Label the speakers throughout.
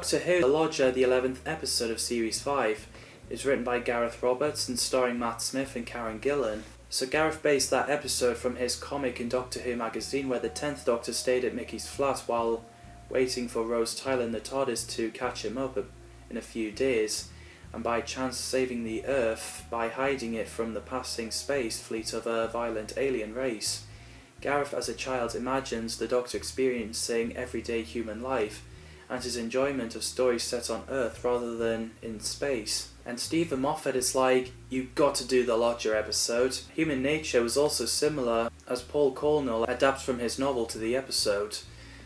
Speaker 1: Doctor Who, The Lodger, the 11th episode of Series 5, is written by Gareth Roberts and starring Matt Smith and Karen Gillan. So Gareth based that episode from his comic in Doctor Who magazine, where the 10th Doctor stayed at Mickey's flat while waiting for Rose Tyler and the TARDIS to catch him up in a few days, and by chance saving the Earth by hiding it from the passing space fleet of a violent alien race. Gareth as a child imagines the Doctor experiencing everyday human life and his enjoyment of stories set on Earth rather than in space. And Stephen Moffat is like, you've got to do the Lodger episode. Human Nature was also similar, as Paul Cornell adapted from his novel to the episode.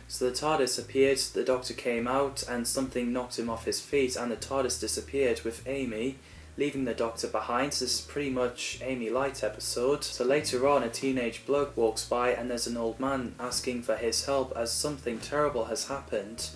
Speaker 1: So the TARDIS appeared, the Doctor came out, and something knocked him off his feet, and the TARDIS disappeared with Amy, leaving the Doctor behind. So this is pretty much Amy Light episode. So later on, a teenage bloke walks by, and there's an old man asking for his help as something terrible has happened.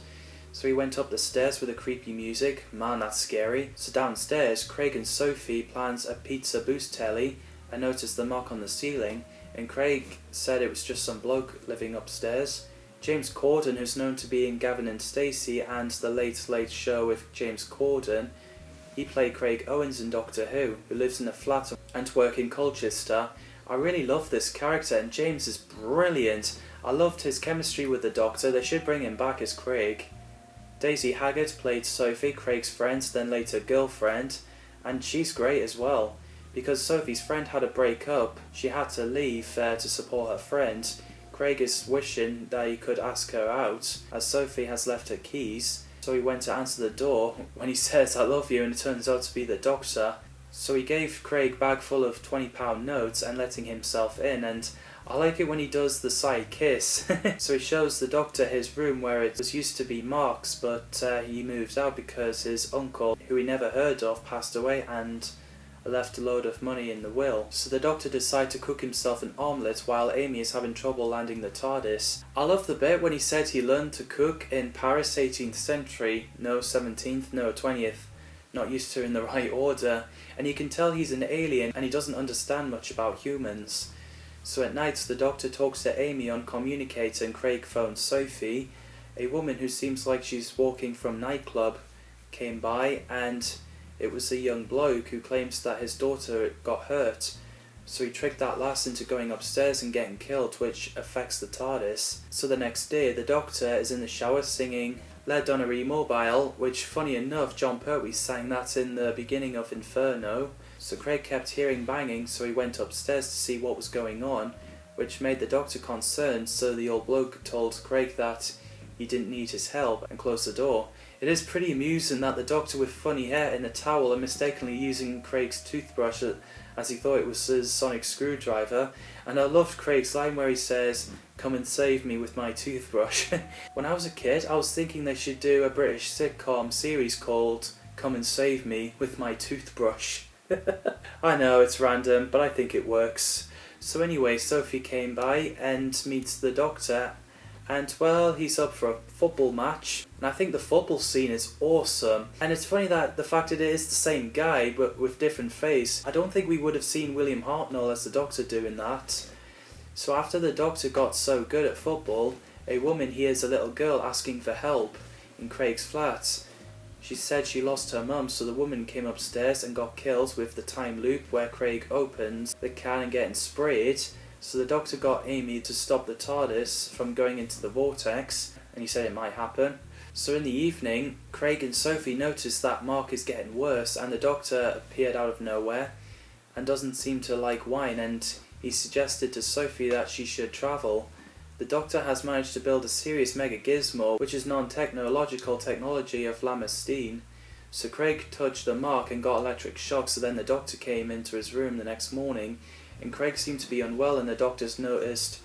Speaker 1: So he went up the stairs with the creepy music. Man, that's scary. So downstairs, Craig and Sophie plans a pizza boost telly and noticed the mark on the ceiling, and Craig said it was just some bloke living upstairs. James Corden, who's known to be in Gavin and Stacey and The Late Late Show with James Corden, he played Craig Owens in Doctor Who lives in a flat and works in Colchester. I really love this character, and James is brilliant. I loved his chemistry with the Doctor. They should bring him back as Craig. Daisy Haggett played Sophie, Craig's friend, then later girlfriend, and she's great as well. Because Sophie's friend had a break up, she had to leave to support her friend. Craig is wishing that he could ask her out, as Sophie has left her keys, so he went to answer the door when he says, "I love you," and it turns out to be the Doctor. So he gave Craig a bag full of £20 notes and letting himself in, and I like it when he does the side kiss. So he shows the Doctor his room where it was used to be Mark's, but he moved out because his uncle, who he never heard of, passed away and left a load of money in the will. So the Doctor decides to cook himself an omelette while Amy is having trouble landing the TARDIS. I love the bit when he said he learned to cook in Paris 18th century, no 17th, no 20th, not used to in the right order, and you can tell he's an alien and he doesn't understand much about humans. So at night, the Doctor talks to Amy on communicator and Craig phones Sophie. A woman who seems like she's walking from nightclub came by, and it was a young bloke who claims that his daughter got hurt. So he tricked that lass into going upstairs and getting killed, which affects the TARDIS. So the next day, the Doctor is in the shower singing La Donna Mobile, which, funny enough, John Pertwee sang that in the beginning of Inferno. So Craig kept hearing banging, so he went upstairs to see what was going on, which made the Doctor concerned, so the old bloke told Craig that he didn't need his help and closed the door. It is pretty amusing that the Doctor with funny hair in a towel and mistakenly using Craig's toothbrush as he thought it was his sonic screwdriver, and I loved Craig's line where he says, "Come and save me with my toothbrush." When I was a kid, I was thinking they should do a British sitcom series called Come and Save Me with My Toothbrush. I know, it's random, but I think it works. So anyway, Sophie came by and meets the Doctor, and well, he's up for a football match, and I think the football scene is awesome. And it's funny that the fact that it is the same guy, but with different face. I don't think we would have seen William Hartnell as the Doctor doing that. So after the Doctor got so good at football, a woman hears a little girl asking for help in Craig's flat. She said she lost her mum, so the woman came upstairs and got killed with the time loop where Craig opens the can and getting sprayed. So the Doctor got Amy to stop the TARDIS from going into the vortex, and he said it might happen. So in the evening, Craig and Sophie noticed that Mark is getting worse, and the Doctor appeared out of nowhere and doesn't seem to like wine, and he suggested to Sophie that she should travel. The Doctor has managed to build a serious mega gizmo, which is non-technological technology of Lamestine. So Craig touched the mark and got electric shock, so then the Doctor came into his room the next morning, and Craig seemed to be unwell, and the Doctor's noticed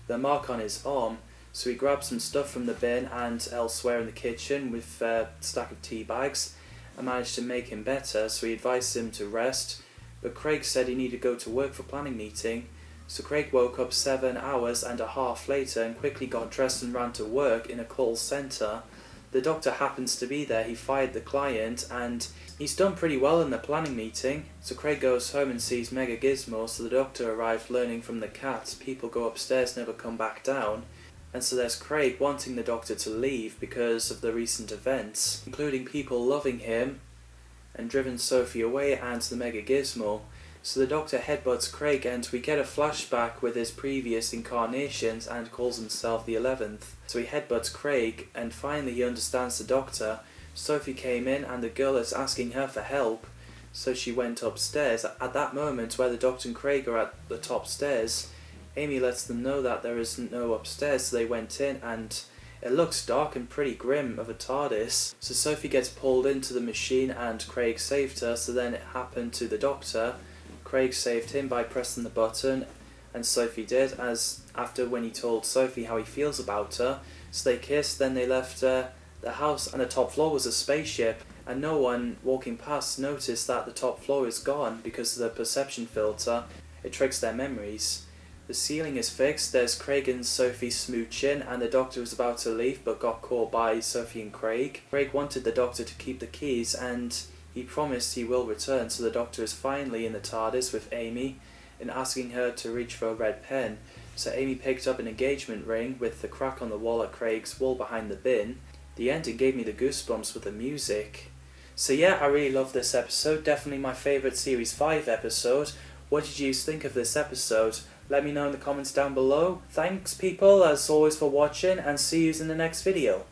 Speaker 1: the mark on his arm. So he grabbed some stuff from the bin and elsewhere in the kitchen with a stack of tea bags and managed to make him better, so he advised him to rest, but Craig said he needed to go to work for planning meeting. So Craig woke up 7 hours and a half later and quickly got dressed and ran to work in a call centre. The Doctor happens to be there. He fired the client and he's done pretty well in the planning meeting. So Craig goes home and sees Mega Gizmo, so the Doctor arrived learning from the cats. People go upstairs, never come back down. And so there's Craig wanting the Doctor to leave because of the recent events, including people loving him and driven Sophie away and the Mega Gizmo. So the Doctor headbutts Craig and we get a flashback with his previous incarnations and calls himself the 11th. So he headbutts Craig and finally he understands the Doctor. Sophie came in and the girl is asking her for help, so she went upstairs. At that moment where the Doctor and Craig are at the top stairs, Amy lets them know that there isn't no upstairs, so they went in and it looks dark and pretty grim of a TARDIS. So Sophie gets pulled into the machine and Craig saved her, so then it happened to the Doctor. Craig saved him by pressing the button, and Sophie did, as after when he told Sophie how he feels about her. So they kissed, then they left the house, and the top floor was a spaceship, and no one walking past noticed that the top floor is gone because of the perception filter. It tricks their memories. The ceiling is fixed, there's Craig and Sophie smooching, and the Doctor was about to leave but got caught by Sophie and Craig. Craig wanted the Doctor to keep the keys and he promised he will return, so the Doctor is finally in the TARDIS with Amy and asking her to reach for a red pen. So Amy picked up an engagement ring with the crack on the wall at Craig's wall behind the bin. The ending gave me the goosebumps with the music. So yeah, I really love this episode, definitely my favourite Series 5 episode. What did you think of this episode? Let me know in the comments down below. Thanks people as always for watching and see you in the next video.